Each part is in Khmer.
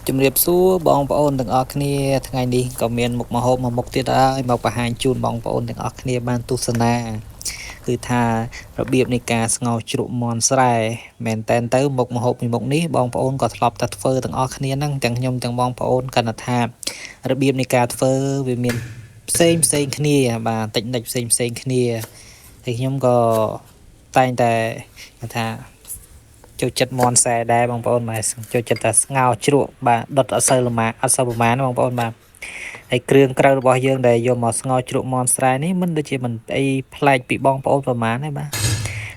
ជំរាបសួរបងប្អូនទាំងអស់គ្នាថ្ងៃនេះក៏មានមុខម្ហូបមួយមុខទៀតហើយមកបង្ហាញជូនបងប្អូនទាំងអស់គ្នាបានទស្សនាគឺថារបៀបនៃការស្ងោរជ្រក់មាន់ស្រែមែនតែនទៅមុខម្ហូបមួយមុខនេះបងប្អូនក៏ធ្លាប់តែធ្វើទាំងអស់គ្នាហ្នឹងទាំងខ្ញុំទាំងបងប្អូនគាត់ថារបៀបនៃការធ្វើវាមានផ្សេងគ្នាបាទតិចនិចផ្សេងគ្នាហើយខ្ញុំក៏តែងតែថាចូលចិត្តមាន់ខ្សែដែរបងប្អូនបាទចូលចិត្តតែស្ងោរជ្រក់បាទដុតអត់សូវប្រមាណបងប្អូនបាទហើយគ្រឿងក្រៅរបស់យើងដែលយកមកស្ងោរជ្រក់មាន់ស្រែនេះមិនដូចជាមិនអីប្លែកពីបងប្អូនប្រមាណទេបាទ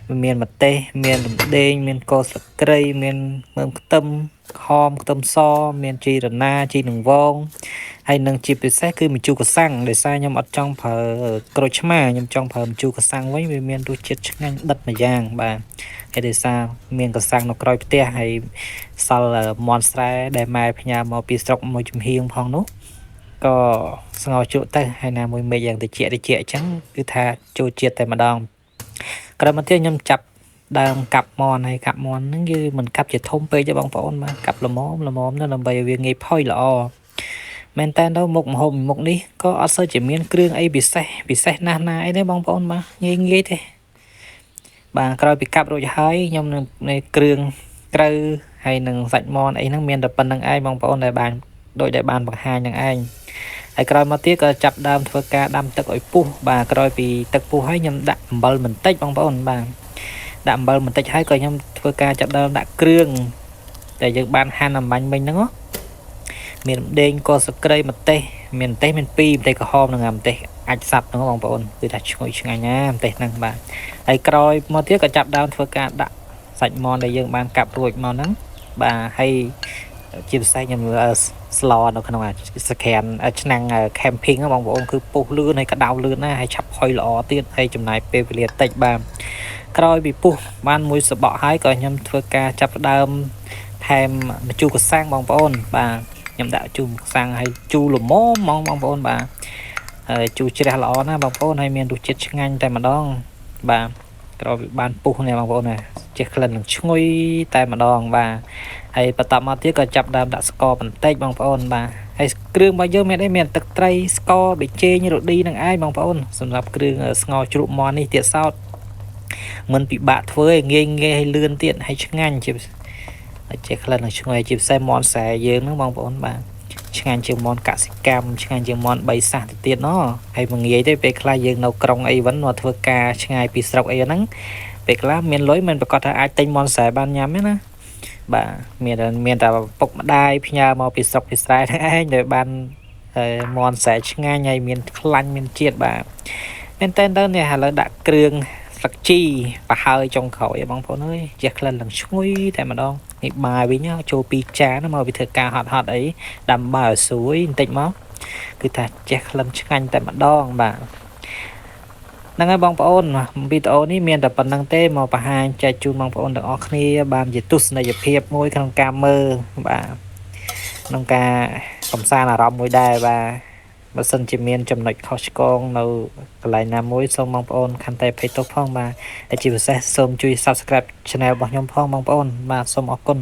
វាមានម្ទេសមានរំដេងមានកូរស្លឹកគ្រៃមានមើមខ្ទឹមខមខ្ទឹមសមានជីរណាជីនឹងវងហើយនឹងជាពិសេសគឺម្ជូរកសាំងដោយសារខ្ញុំអត់ចង់ប្រើក្រូចឆ្មាខ្ញុំចង់ប្រើម្ជូរកសាំងវិញវាមានរសជាតិឆ្ងាញ់ដិតមួយយ៉ាងបាទហើយដោយសារមានកសាំងនៅក្រោយផ្ទះហើយសល់មាន់ស្រែដែលម៉ែផ្ញើមកពីស្រុកមួយចំហៀងផងនោះក៏ស្ងោរជ្រក់ទៅហើយណាមួយមេឃយ៉ាងតិចអញ្ចឹងគឺថាចូលជាតិតែម្ដងក្រោយមកទៀតខ្ញុំចាប់ដើមកាប់មាន់ហើយកាប់មាន់ហ្នឹងគឺមិនកាប់ជាធំពេកទេបងប្អូនបាទកាប់ល្មមទៅដើម្បីឲ្យវាងាយផុយល្អមែនតើទៅមុខម្ហូបមុខនេះក៏អត់សូវជាមានគ្រឿងអីពិសេសណាស់ណាអីទេបងប្អូនបាទងាយទេបាទក្រោយពីកាប់រួចហើយខ្ញុំនឹងគ្រឿងក្រៅហើយនឹងសាច់មាន់អីហ្នឹងមានតែប៉ុណ្្នឹងឯងបងប្អូនដែលបានបង្ហាញហ្នឹងឯងហើយក្រោយមកទៀតក៏ចាប់ដើមធ្វើការដាំទឹកឲ្យពុះបាទក្រោយពីទឹកពុះហើយខ្ញុំដាក់អំបិលបន្តិចបងប្អូនបាទដាក់អំបិលបន្តិចហើយក៏ខ្ញុំធ្វើការចាប់ដើមដាក់គ្រឿងដែលយើងបានហាន់អំបាញ់មិញហ្នឹងមានដេងកូរស្លឹកគ្រៃម្ទេសមានម្ទេសមាន2ម្ទេសក្រហមនិងម្ទេសអាចសាប់ហ្នឹងបងប្អូនគឺថាឈ្ងុយឆ្ងាញ់ណាម្ទេសហ្នឹងបាទហើយក្រោយមកទៀតក៏ចាប់ដើមធ្វើការដាក់សាច់មាន់ដែលយើងបានកាប់រួចមកហ្នឹងបាទហើយជាពិសេសខ្ញុំស្លនៅក្នុងសក្រានឆ្នាំង camping បងប្អូនគឺពុះលឿនហើយក្តៅលឿនណាហើយឆាប់ផុយល្អទៀតហើយចំណាយពេលវេលាតិចបាទក្រោយពីពុះបានមួយសបកហើយក៏ខ្ញុំធ្វើការចាប់ដើមថែមម្ជូរកសាំងបងប្អូនបាទខ្ញុំដាក់ជូរកសាំងហើយជូរល្មមបងប្អូនបាទហើយជូរជ្រះល្អណាបងប្អូនហើយមានរសជាតិឆ្ងាញ់តែម្ដងបាទក្រោយពីបានពុះនេះបងប្អូនណាចេះក្លិននឹងឈ្ងុយតែម្ដងបាទហើយបន្តមកទៀតក៏ចាប់ដើមដាក់ស្ករបន្តិចបងប្អូនបាទហើយគ្រឿងរបស់យើងមានអីមានទឹកត្រីស្ករប៊ីចេងរ៉ូឌីនឹងឯងបងប្អូនសម្រាប់គ្រឿងស្ងោរជ្រក់មាន់នេះទៀតសោតមិនពិបាកធ្វើឲ្យងាយហើយលឿនទៀតហើយឆ្ងាញ់ជាហើយចេះក្លិននឹងឈ្ងុយជាពិសេសមាន់ខ្សែយើងហ្នឹងបងប្អូនបាទឆ្ងាញ់ជាងមាន់កសិកម្មឆ្ងាញ់ជាងមាន់3សាសទៅទៀតណហើយមិនងាយទេពេលខ្លះយើងនៅក្រុងអីវិញមកធ្វើការឆ្ងាយពីស្រុកអីហ្នឹងពេលខ្លះមានលុយមិនប្រកាសថាអាចទិញមាន់ខ្សែបានញ៉ាំទេណាបាទមានតែពុកម្ដាយផ្ញើមកពីស្រុកពីស្រែហ្នឹងឯងដែលបានមាន់ខ្សែឆ្ងាញ់ហើយមានខ្លាញ់មានជាតិបាទមែនតើនេះឥឡូវដាក់គ្រឿងស្លឹកជីប្រហើយចុងក្រោយបងប្អូនអើយជះក្លិនឡើងឈ្ងុយតែម្ដងនេះបាយវិញចូល2ចានមកវាធ្វើការហត់អីដាំបាយឲ្យស្រួយបន្តិចមកគឺថាជះក្លិនឆ្ងាញ់តែម្ដងបាទហ្នឹងហើយបងប្អូនវីដេអូនេះមានតែប៉ុណ្្នឹងទេមកបង្ហាញចែកជូនបងប្អូនទាំងអស់គ្នាបានជាទស្សនីយភាពមួយក្នុងការមើលបាទក្នុងការកំសាន្តអារម្មណ៍មួយដែរបាទបើសិនជាមានចំណុចខុសឆ្គងនៅកន្លែងណាមួយសូមបងប្អូនខន្តីអភ័យទោសផងបាទហើយជាពិសេសសូមជួយ Subscribe Channel របស់ខ្ញុំផងបងប្អូនបាទសូមអរគុណ